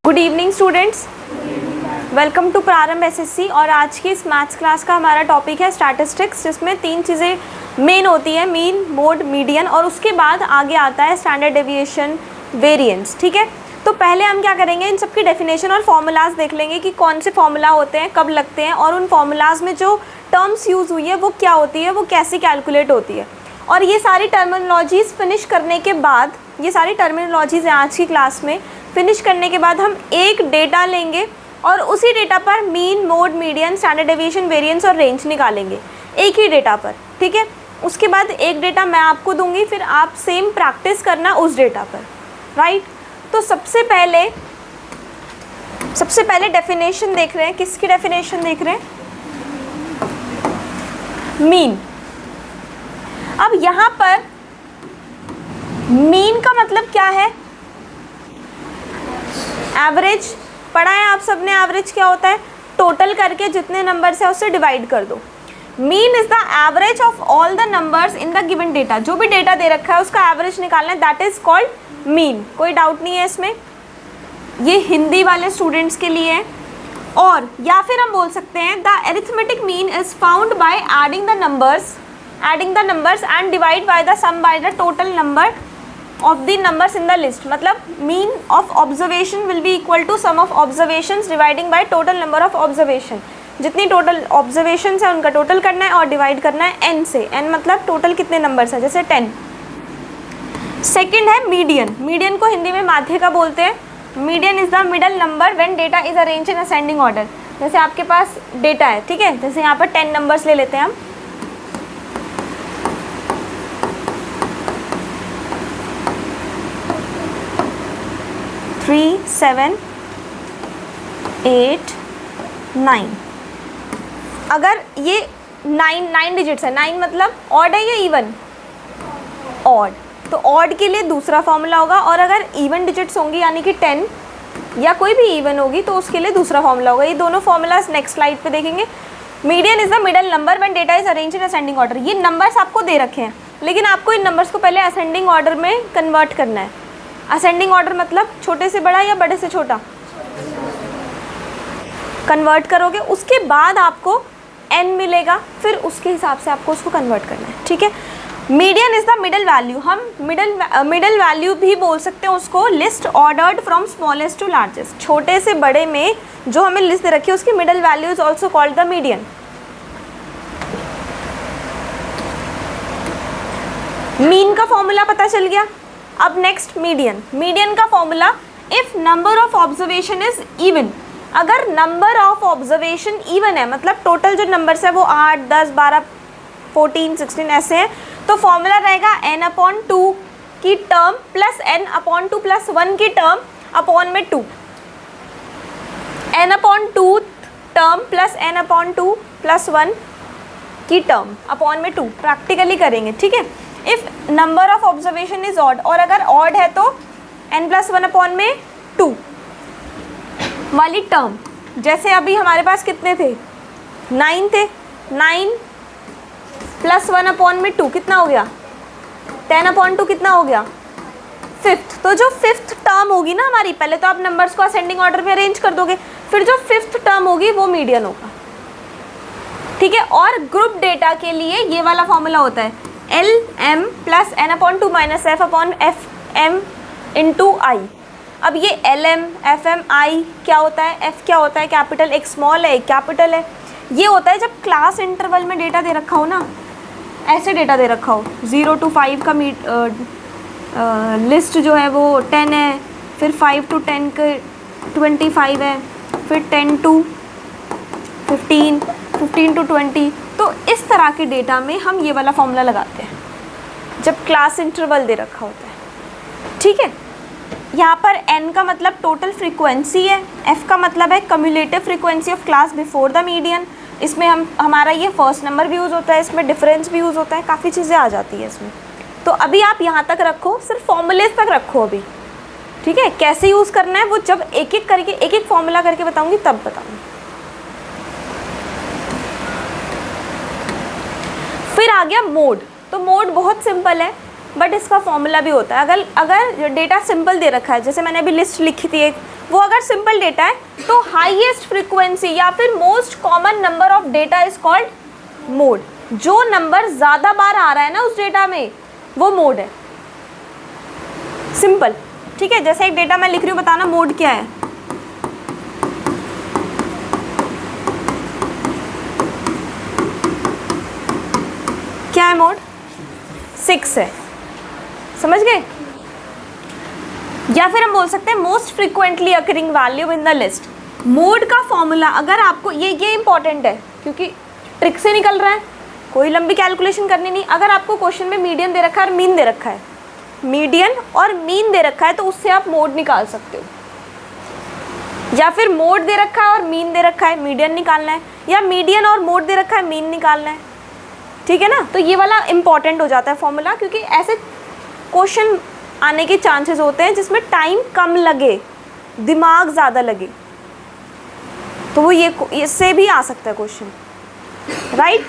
Good evening students, welcome to Prarambh SSC. और आज की इस मैथ्स क्लास का हमारा टॉपिक है स्टैटिस्टिक्स, जिसमें तीन चीज़ें मेन होती है, मीन, मोड, मीडियन, और उसके बाद आगे आता है स्टैंडर्ड डेविएशन, वेरिएंस। ठीक है, तो पहले हम क्या करेंगे, इन सबकी डेफिनेशन और फॉर्मूलाज देख लेंगे कि कौन से फॉर्मूला होते हैं, कब लगते हैं, और उन फॉर्मूलाज में जो टर्म्स यूज़ हुई है वो क्या होती है, वो कैसे कैलकुलेट होती है। और ये सारी टर्मिनोलॉजीज़ फिनिश करने के बाद, ये सारी टर्मिनोलॉजीज़ हैं आज की क्लास में, फिनिश करने के बाद हम एक डेटा लेंगे और उसी डेटा पर mean, mode, median, standard deviation, variance और रेंज निकालेंगे एक ही डेटा पर। ठीक है, उसके बाद एक डेटा मैं आपको दूंगी, फिर आप सेम प्रैक्टिस करना उस डेटा पर। राइट, तो सबसे पहले डेफिनेशन देख रहे हैं। किसकी डेफिनेशन देख रहे हैं? मीन। अब यहाँ पर मीन का मतलब क्या है? एवरेज। पढ़ा है आप सबने, एवरेज क्या होता है? टोटल करके जितने नंबर्स है उससे डिवाइड कर दो। Mean is the average of all the numbers in the given data. जो भी डेटा दे रखा है उसका एवरेज निकालना है, दैट इज कॉल्ड मीन। कोई डाउट नहीं है इसमें। ये हिंदी वाले स्टूडेंट्स के लिए है। और या फिर हम बोल सकते हैं the arithmetic mean is found by adding the numbers and divide by the sum by the total number of the numbers in the list। मतलब mean of observation will be equal to sum of observations dividing by total number of observation। जितनी total observations है उनका total करना है और divide करना है n से। n मतलब टोटल कितने नंबर्स हैं, जैसे 10। सेकंड है मीडियन। मीडियन को हिंदी में माध्यिका बोलते हैं। Median is the middle number when data is arranged in ascending order. जैसे आपके पास डेटा है, ठीक है, जैसे यहाँ पर 10 नंबर्स ले लेते हैं हम। 3, 7, 8, 9। अगर ये 9 डिजिट्स है, 9 मतलब ऑड है या इवन? ऑड। तो ऑड के लिए दूसरा फॉर्मूला होगा, और अगर इवन डिजिट्स होंगी यानी कि 10 या कोई भी इवन होगी तो उसके लिए दूसरा फॉर्मूला होगा। ये दोनों फॉर्मूलाज नेक्स्ट स्लाइड पे देखेंगे। Median is the middle number when data is arranged in ascending order. ये नंबर्स आपको दे रखे हैं, लेकिन आपको इन नंबर्स को पहले असेंडिंग ऑर्डर में कन्वर्ट करना है। असेंडिंग ऑर्डर मतलब छोटे से बड़ा या बड़े से छोटा कन्वर्ट करोगे, उसके बाद आपको n मिलेगा, फिर उसके हिसाब से आपको उसको कन्वर्ट करना है। ठीक है, median is the middle value. हम मिडल वैल्यू भी बोल सकते हैं उसको। List ordered from smallest to largest. छोटे से बड़े में जो हमें लिस्ट दे रखी है उसकी middle value is also called the median. Mean का फॉर्मूला पता चल गया। अब नेक्स्ट मीडियन। मीडियन का formula, if number of observation is even. अगर नंबर ऑफ ऑब्जर्वेशन इवन है, मतलब टोटल जो नंबर्स है वो 8, 10, 12, 14, 16 ऐसे हैं, तो फॉर्मूला रहेगा n/2 की टर्म प्लस n/2 प्लस 1 की टर्म अपॉन में 2। n/2 term plus n/2 plus 1 की टर्म अपॉन में 2। प्रैक्टिकली करेंगे, ठीक है। If number of observation is odd, और अगर ऑड है तो n+1 अपॉन में 2 वाली टर्म। जैसे अभी हमारे पास कितने थे? 9 थे। 9 + 1 अपॉन में 2 कितना हो गया? 10/2 कितना हो गया? 5th। तो जो 5th टर्म होगी ना हमारी, पहले तो आप नंबर्स को असेंडिंग ऑर्डर में अरेंज कर दोगे, फिर जो 5th टर्म होगी वो मीडियन होगा। ठीक है, और ग्रुप डेटा के लिए ये वाला फॉर्मूला होता है LM + n/2 - f/m × I। अब ये LM, FM, I क्या होता है? F क्या होता है? कैपिटल। एक स्मॉल है, एक कैपिटल है। ये होता है जब क्लास इंटरवल में डेटा दे रखा हो ना, ऐसे डेटा दे रखा हो। 0 to 5 का लिस्ट जो है वो 10 है, फिर 5 to 10 का 25 है, फिर 10 to 15, 15 to 20। तो इस तरह के डेटा में हम ये वाला फॉर्मूला लगाते हैं जब क्लास इंटरवल दे रखा होता है। ठीक है, यहाँ पर n का मतलब टोटल फ्रीक्वेंसी है, f का मतलब है cumulative frequency of class before the median. इसमें हमारा ये फर्स्ट नंबर भी यूज़ होता है, इसमें डिफरेंस भी यूज़ होता है, काफ़ी चीज़ें आ जाती है इसमें। तो अभी आप यहाँ तक रखो, सिर्फ फॉर्मूलेज तक रखो अभी। ठीक है, कैसे यूज़ करना है वो जब एक एक फॉर्मूला करके बताऊँगी तब बताऊँगी। फिर आ गया मोड। तो मोड बहुत सिंपल है, बट इसका फॉर्मूला भी होता है। अगर डेटा सिंपल दे रखा है, जैसे मैंने अभी लिस्ट लिखी थी एक वो अगर सिंपल डेटा है तो हाईएस्ट फ्रीक्वेंसी या फिर most common number of data is called mode. जो नंबर ज़्यादा बार आ रहा है ना उस डेटा में वो मोड है। सिंपल, ठीक है। जैसे एक डेटा मैं लिख रही हूँ, बताना मोड क्या है। क्या है मोड? 6 है, समझ गए। या फिर हम बोल सकते हैं most frequently occurring value in the list. Mode का फॉर्मूला अगर आपको ये इंपॉर्टेंट है क्योंकि ट्रिक से निकल रहा है, कोई लंबी कैलकुलेशन करनी नहीं। अगर आपको क्वेश्चन में मीडियन दे रखा है और मीन दे रखा है, मीडियन और मीन दे रखा है तो उससे आप मोड निकाल सकते हो। या फिर मोड दे रखा है और मीन दे रखा है, मीडियन निकालना है, या मीडियन और मोड दे रखा है, मीन निकालना है, ठीक है ना। तो ये वाला इंपॉर्टेंट हो जाता है फॉर्मूला, क्योंकि ऐसे क्वेश्चन आने के चांसेस होते हैं जिसमें टाइम कम लगे, दिमाग ज़्यादा लगे, तो वो ये इससे भी आ सकता है question, right.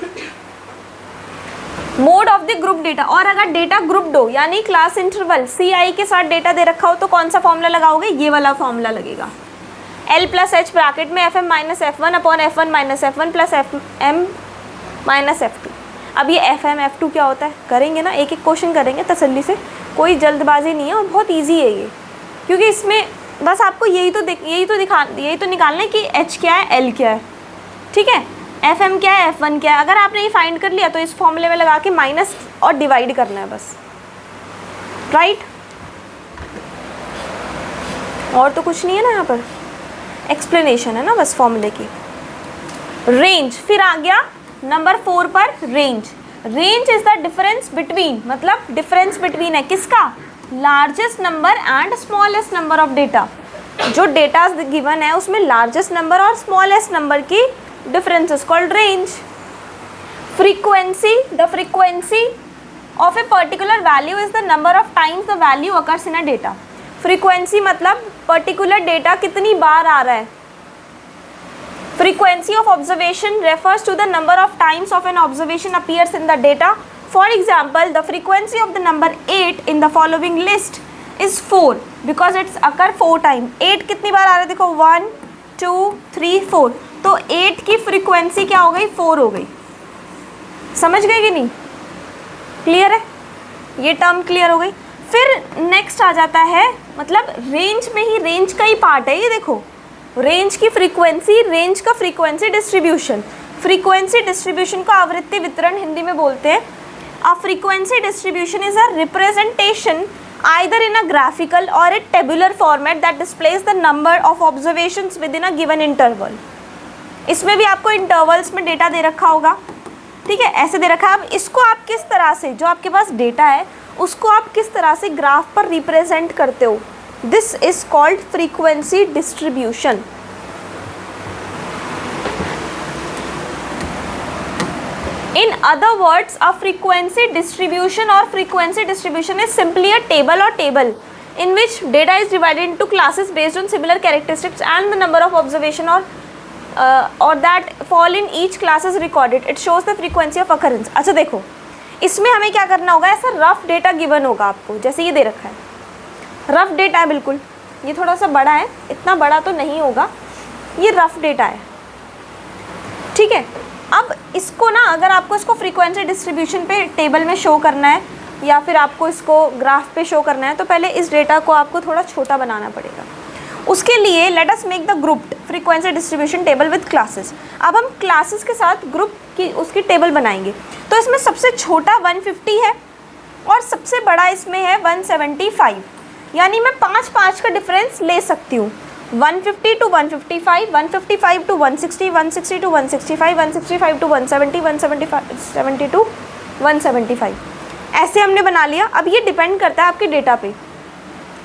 Mode of the group data, और अगर डेटा ग्रुप हो यानी क्लास इंटरवल CI के साथ डेटा दे रखा हो तो कौन सा फॉर्मूला लगाओगे? ये वाला फॉर्मूला लगेगा। L प्लस H ब्रैकेट में FM minus F1 upon F1 minus F1 plus FM minus F2। अब ये FM F2 क्या होता है करेंगे ना, एक एक क्वेश्चन करेंगे तसल्ली से, कोई जल्दबाजी नहीं है और बहुत ईजी है ये, क्योंकि इसमें बस आपको यही तो निकालना है कि H क्या है, L क्या है, ठीक है, FM क्या है, F1 क्या है। अगर आपने ये फाइंड कर लिया तो इस फॉर्मूले में लगा के माइनस और डिवाइड करना है बस, राइट। और तो कुछ नहीं है ना, यहाँ पर एक्सप्लेनेशन है ना बस फॉर्मूले की। रेंज, फिर आ गया नंबर 4 पर range. Range is the difference between, मतलब डिफरेंस बिटवीन है किसका? Largest number and smallest number of data. जो डेटा गिवन है उसमें लार्जेस्ट नंबर और स्मॉलेस्ट नंबर की difference is called range. Frequency, the frequency of a particular value is the number of times the value occurs in a data. Frequency मतलब particular data कितनी बार आ रहा है। Frequency of observation refers to the number of times of an observation appears in the data. For example, the frequency of the number 8 in the following list is 4 because it's occur 4 times. 8 कितनी बार आ रहा है देखो, 1 2 3 4, तो 8 की frequency क्या हो गई? 4 हो गई। समझ गए कि नहीं? क्लियर है, ये टर्म क्लियर हो गई। फिर नेक्स्ट आ जाता है, मतलब रेंज में ही रेंज का ही पार्ट है ये, देखो रेंज की फ्रीक्वेंसी, रेंज का फ्रीक्वेंसी डिस्ट्रीब्यूशन। फ्रीक्वेंसी डिस्ट्रीब्यूशन को आवृत्ति वितरण हिंदी में बोलते हैं। A frequency distribution is a representation either in a graphical or a tabular format that displays the number of observations within a given interval. इसमें भी आपको इंटरवल्स में डेटा दे रखा होगा, ठीक है, ऐसे दे रखा है। अब इसको आप किस तरह से, जो आपके पास डेटा है उसको आप किस तरह से ग्राफ पर रिप्रेजेंट करते हो, this is called frequency distribution. In other words, a frequency distribution or frequency distribution is simply a table or table in which data is divided into classes based on similar characteristics and the number of observation or that fall in each class is recorded. It shows the frequency of occurrence. अच्छा देखो, इसमें हमें क्या करना होगा, ऐसा rough data given होगा आपको, जैसे ये दे रखा है, रफ डेटा है बिल्कुल, ये थोड़ा सा बड़ा है, इतना बड़ा तो नहीं होगा, ये रफ डेटा है, ठीक है। अब इसको ना, अगर आपको इसको फ्रीक्वेंसी डिस्ट्रीब्यूशन पे टेबल में शो करना है या फिर आपको इसको ग्राफ पे शो करना है, तो पहले इस डेटा को आपको थोड़ा छोटा बनाना पड़ेगा। उसके लिए let us make the group frequency distribution table with classes. अब हम क्लासेस के साथ ग्रुप की उसकी टेबल बनाएंगे। तो इसमें सबसे छोटा 150 है और सबसे बड़ा इसमें है 175, यानी मैं 5 का डिफरेंस ले सकती हूँ। 150 to 155, 155 to 160, 160 to 165, 165 to 170, 170 to 175, ऐसे हमने बना लिया। अब ये डिपेंड करता है आपके डेटा पे।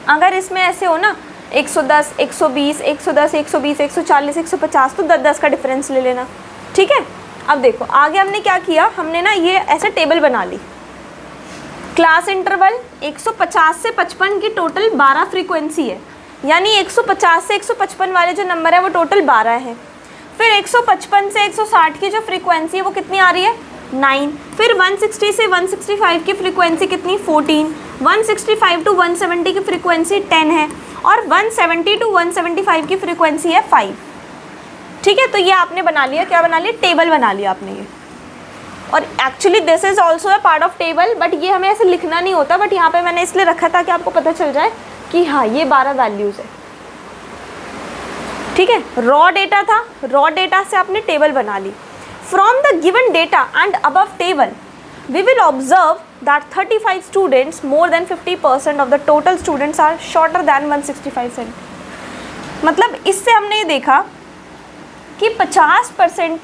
अगर इसमें ऐसे हो ना 110, 120, 110, 120, 140, 150, तो 10 का डिफरेंस ले लेना, ठीक है। अब देखो आगे हमने क्या किया, हमने ना ये ऐसे टेबल बना ली। क्लास इंटरवल 150 से 55 की टोटल 12 फ्रीक्वेंसी है, यानी 150 से 155 वाले जो नंबर है वो टोटल 12 है। फिर 155 से 160 की जो फ्रीक्वेंसी है वो कितनी आ रही है, 9। फिर 160 से 165 की फ्रीक्वेंसी कितनी, 14। 165 टू 170 की फ्रीक्वेंसी 10 है। और 170 to 175 की फ्रीक्वेंसी है 5। ठीक है, तो ये आपने बना लिया, क्या बना लिया, टेबल बना लिया आपने ये। और actually this is also a part of table, but ये हमें ऐसे लिखना नहीं होता, बट यहाँ पे मैंने इसलिए रखा था कि आपको पता चल जाए कि हाँ ये 12 वैल्यूज़ है। ठीक है, रॉ डेटा था, रॉ डेटा से आपने टेबल बना ली। From the given data and above table we will observe that 35 students, more than 50% of the total students are shorter than 165 centimetre. मतलब इससे हमने ये देखा कि 50%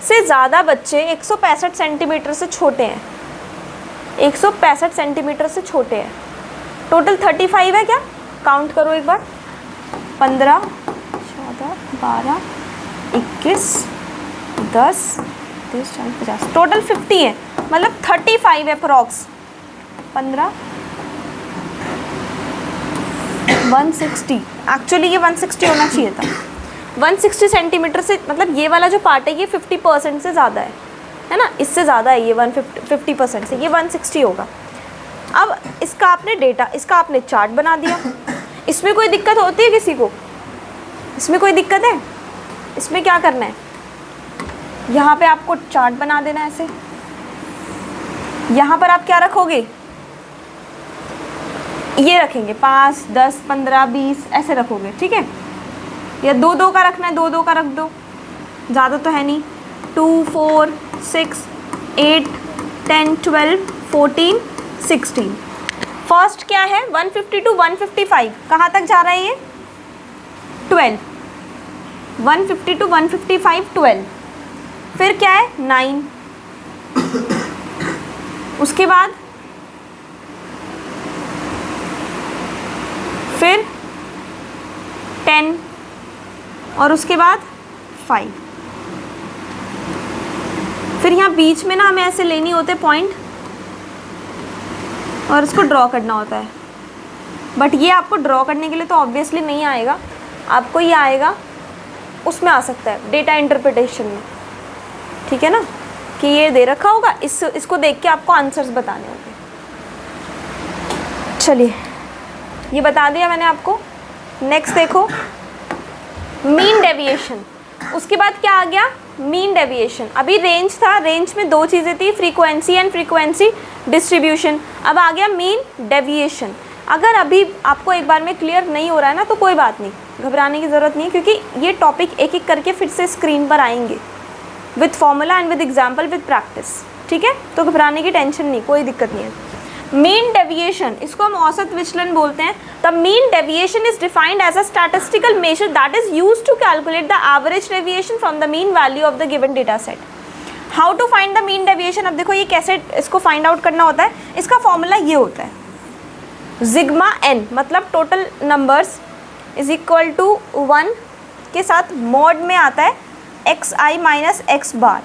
से ज़्यादा बच्चे 165 सेंटीमीटर से छोटे हैं, 165 सेंटीमीटर से छोटे हैं। टोटल 35 है क्या, काउंट करो एक बार, 15, 14, 12, 21, 10, 30, 40, 50, टोटल 50 है, मतलब 35 है अप्रॉक्स। 15, 160, एक्चुअली ये 160 होना चाहिए था। 160 सेंटीमीटर से, मतलब ये वाला जो पार्ट है ये 50% से ज़्यादा है ना, इससे ज़्यादा है ये 50% से, ये 160 होगा। अब इसका आपने डेटा, इसका आपने चार्ट बना दिया। इसमें कोई दिक्कत होती है किसी को, इसमें कोई दिक्कत है? इसमें क्या करना है, यहाँ पे आपको चार्ट बना देना है ऐसे। यहाँ पर आप क्या रखोगे, ये रखेंगे 5, 10, 15, 20 ऐसे रखोगे। ठीक है, या 2-2 का रखना है, 2-2 का रख दो, ज़्यादा तो है नहीं। 2, 4, 6, 8, 10, 12, 14, 16। फर्स्ट क्या है, 150 to 155, कहाँ तक जा रहा है ये, 12। 150 to 155, 12। फिर क्या है, 9। उसके बाद फिर 10 और उसके बाद 5। फिर यहाँ बीच में ना हमें ऐसे लेनी होते पॉइंट और इसको ड्रॉ करना होता है, बट ये आपको ड्रॉ करने के लिए तो ऑब्वियसली नहीं आएगा, आपको ये आएगा उसमें आ सकता है डेटा इंटरप्रिटेशन में। ठीक है ना, कि ये दे रखा होगा, इसको देख के आपको आंसर्स बताने होंगे। चलिए ये बता दिया मैंने आपको। नेक्स्ट देखो, मीन डेविएशन। उसके बाद क्या आ गया, मीन डेविएशन। अभी रेंज था, रेंज में 2 चीज़ें थी, फ्रीक्वेंसी एंड फ्रीक्वेंसी डिस्ट्रीब्यूशन। अब आ गया मीन डेविएशन। अगर अभी आपको एक बार में क्लियर नहीं हो रहा है ना तो कोई बात नहीं, घबराने की ज़रूरत नहीं है, क्योंकि ये टॉपिक एक एक करके फिर से स्क्रीन पर आएंगे with formula and with example with practice. ठीक है, तो घबराने की टेंशन नहीं, कोई दिक्कत नहीं है। मीन डेविएशन, इसको हम औसत विचलन बोलते हैं। The mean deviation is defined as a statistical measure that is used to calculate the average deviation from the mean value of the given data set. How to find the mean deviation, अब देखो ये कैसे इसको find out करना होता है। इसका formula ये होता है, सिग्मा एन, मतलब total numbers is equal to 1 के साथ मॉड में आता है X I minus X bar.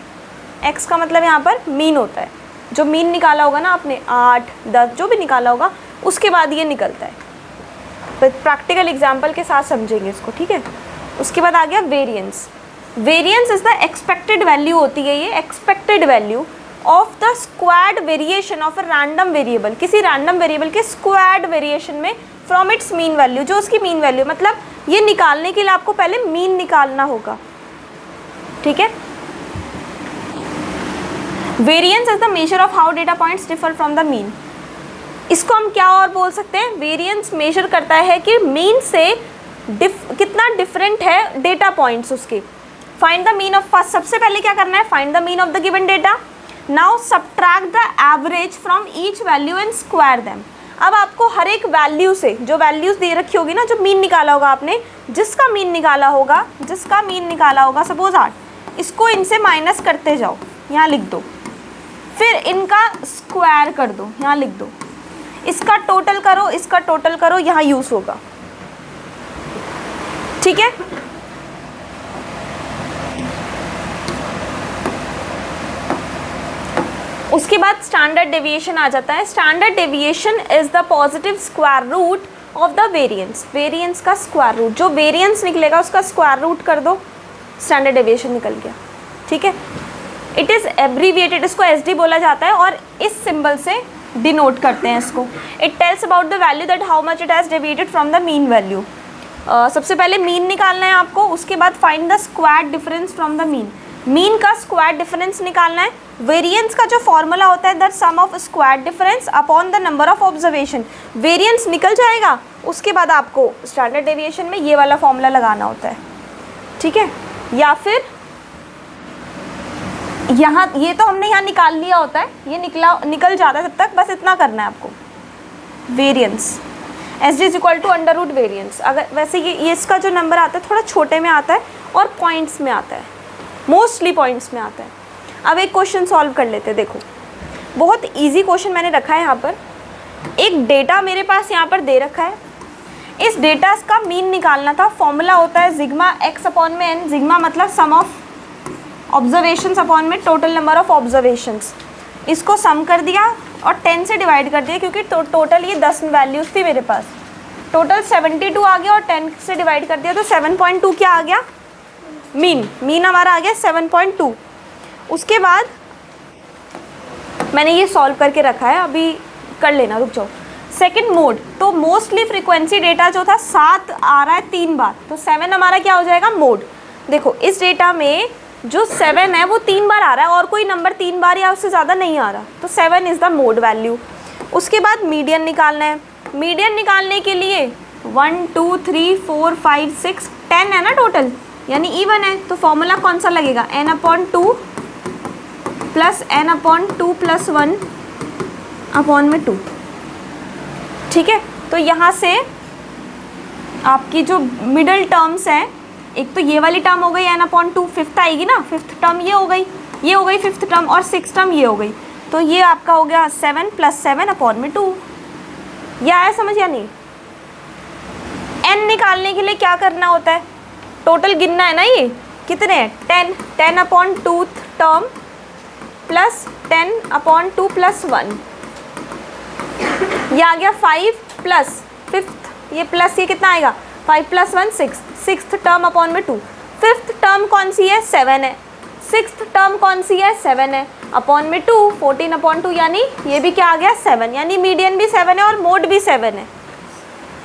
X का मतलब यहाँ पर मीन होता है, जो मीन निकाला होगा ना आपने 8, 10 जो भी निकाला होगा उसके बाद ये निकलता है। तो प्रैक्टिकल एग्जांपल के साथ समझेंगे इसको। ठीक है, उसके बाद आ गया variance. Variance is the expected value होती है, ये expected value of the squared variation of a random variable, किसी रैंडम वेरिएबल के स्क्वायर्ड वेरिएशन में फ्रॉम इट्स मीन वैल्यू, जो उसकी मीन वैल्यू, मतलब ये निकालने के लिए आपको पहले मीन निकालना होगा। ठीक है, variance is the measure of how data points differ from the mean. इसको हम क्या और बोल सकते हैं, वेरिएंस मेजर करता है कि मीन से कितना डिफरेंट है डेटा पॉइंट्स उसके। Find the mean of, first सबसे पहले क्या करना है, find the mean of the given data. Now subtract the average from each value and square them. अब आपको हर एक वैल्यू से, जो वैल्यूज़ दे रखी होगी ना, जो मीन निकाला होगा आपने, जिसका मीन निकाला होगा सपोज 8, इसको इनसे माइनस करते जाओ, यहाँ लिख दो, फिर इनका स्क्वायर कर दो, यहाँ लिख दो, इसका टोटल करो, इसका टोटल करो, यहाँ यूज होगा। ठीक है, उसके बाद स्टैंडर्ड डेविएशन आ जाता है। Standard deviation is the positive square root of the variance. Variance का स्क्वायर रूट, जो वेरिएंस निकलेगा उसका स्क्वायर रूट कर दो, स्टैंडर्ड डेविएशन निकल गया। ठीक है, इट इज़ एब्रीविएटेड, इसको एसडी बोला जाता है, और इस सिंबल से डिनोट करते हैं इसको। It tells about the value that how much it has deviated from the mean value. सबसे पहले मीन निकालना है आपको, उसके बाद find the square difference from the mean. Mean का स्क्वायर डिफरेंस निकालना है। वेरिएंस का जो फॉर्मूला होता है that sum of square difference upon the number of observation. Variance निकल जाएगा, उसके बाद आपको स्टैंडर्ड डेविएशन में ये वाला फॉर्मूला लगाना होता है, ठीक है। या फिर यहाँ ये तो हमने यहाँ निकाल लिया होता है, ये निकल जाता है तब तक, बस इतना करना है आपको। Variance S D is equal to under root variance. अगर वैसे ये इसका जो नंबर आता है थोड़ा छोटे में आता है और पॉइंट्स में आता है, मोस्टली पॉइंट्स में आता है। अब एक क्वेश्चन सॉल्व कर लेते हैं। देखो बहुत इजी क्वेश्चन मैंने रखा है यहाँ पर। एक डेटा मेरे पास यहाँ पर दे रखा है, इस डेटा का मीन निकालना था। फॉर्मूला होता है सिग्मा एक्स अपॉन में एन। सिग्मा मतलब सम ऑफ ऑब्जर्वेशंस अपॉन में टोटल नंबर ऑफ ऑब्जर्वेशंस। इसको सम कर दिया और 10 से डिवाइड कर दिया, क्योंकि टोटल ये 10 वैल्यूज़ थी मेरे पास। टोटल 72 आ गया और 10 से डिवाइड कर दिया तो 7.2 क्या आ गया? मीन हमारा आ गया 7.2। उसके बाद मैंने ये सॉल्व करके रखा है, अभी कर लेना, रुक जाओ। सेकंड मोड, तो मोस्टली फ्रीक्वेंसी डेटा जो था 7 आ रहा है 3 बार, तो 7 हमारा क्या हो जाएगा? मोड। देखो इस डेटा में जो 7 है वो 3 बार आ रहा है और कोई नंबर 3 बार या उससे ज़्यादा नहीं आ रहा, तो 7 इज़ द मोड वैल्यू। उसके बाद मीडियन निकालना है। मीडियन निकालने के लिए 1 2 3 4 5 6 10 है ना टोटल, यानी इवन है, तो फॉर्मूला कौन सा लगेगा? n/2 plus n/2 plus 1 upon में 2, ठीक है। तो यहाँ से आपकी जो मिडल टर्म्स हैं, एक तो ये वाली टर्म हो गई n/2, फिफ्थ आएगी ना, फिफ्थ टर्म ये हो गई फिफ्थ टर्म, और सिक्स टर्म ये हो गई, तो ये आपका हो गया 7 + 7 अपॉन में 2। ये आया समझ या नहीं? n निकालने के लिए क्या करना होता है? टोटल गिनना है ना, ये कितने हैं? 10/2 टर्म प्लस 10/2 प्लस 1, ये आ गया 5 प्लस फिफ्थ, ये प्लस ये कितना आएगा? 5 + 1 6, सिक्स्थ टर्म अपॉन में 2। फिफ्थ टर्म कौन सी है? 7 है। सिक्स्थ टर्म कौन सी है? 7 है, अपॉन में 2, 14/2, यानी ये भी क्या आ गया? 7, यानी मीडियन भी 7 है और मोड भी 7 है।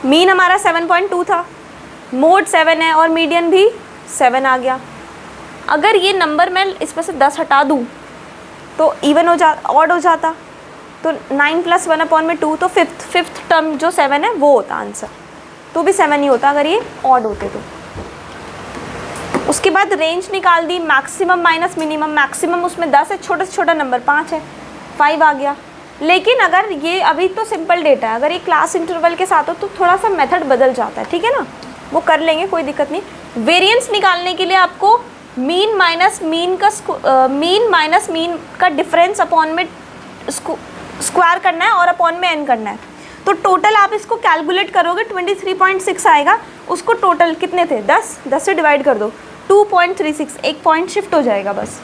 मीन हमारा 7.2 था, मोड 7 है और मीडियन भी 7 आ गया। अगर ये नंबर मैं इसमें से 10 हटा दूँ तो इवन हो ऑड हो जाता, तो 9 + 1 अपॉन में 2, तो फिफ्थ टर्म जो 7 है वो होता आंसर, तो भी 7 ही होता अगर ये ऑड होते तो। उसके बाद रेंज निकाल दी, मैक्सिमम माइनस मिनिमम। मैक्सिमम उसमें 10 है, छोटा से छोटा नंबर 5 है, 5 आ गया। लेकिन अगर ये अभी तो सिंपल डेटा है, अगर ये क्लास इंटरवल के साथ हो तो थोड़ा सा मेथड बदल जाता है, ठीक है ना, वो कर लेंगे, कोई दिक्कत नहीं। वेरिएंस निकालने के लिए आपको मीन माइनस मीन का डिफरेंस अपॉन में स्क्वायर करना है और अपॉन में n करना है। तो टोटल आप इसको कैलकुलेट करोगे 23.6 आएगा। उसको टोटल कितने थे? 10 से डिवाइड कर दो, 2.36, एक पॉइंट शिफ्ट हो जाएगा बस।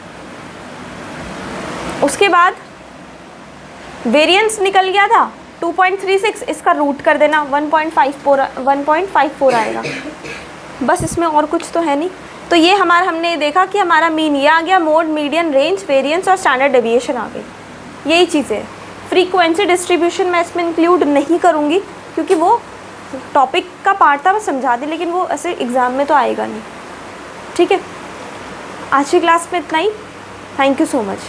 उसके बाद वेरिएंस निकल गया था 2.36, इसका रूट कर देना, 1.54 आएगा बस, इसमें और कुछ तो है नहीं। तो ये हमने देखा कि हमारा मीन ये आ गया, मोड, मीडियन, रेंज, वेरिएंस और स्टैंडर्ड डेविएशन आ गई, यही चीज़ें। फ्रीक्वेंसी डिस्ट्रीब्यूशन मैं इसमें इंक्लूड नहीं करूँगी क्योंकि वो टॉपिक का पार्ट था, मैं समझा दी, लेकिन वो ऐसे एग्ज़ाम में तो आएगा नहीं, ठीक है। आज की क्लास में इतना ही। Thank you so much.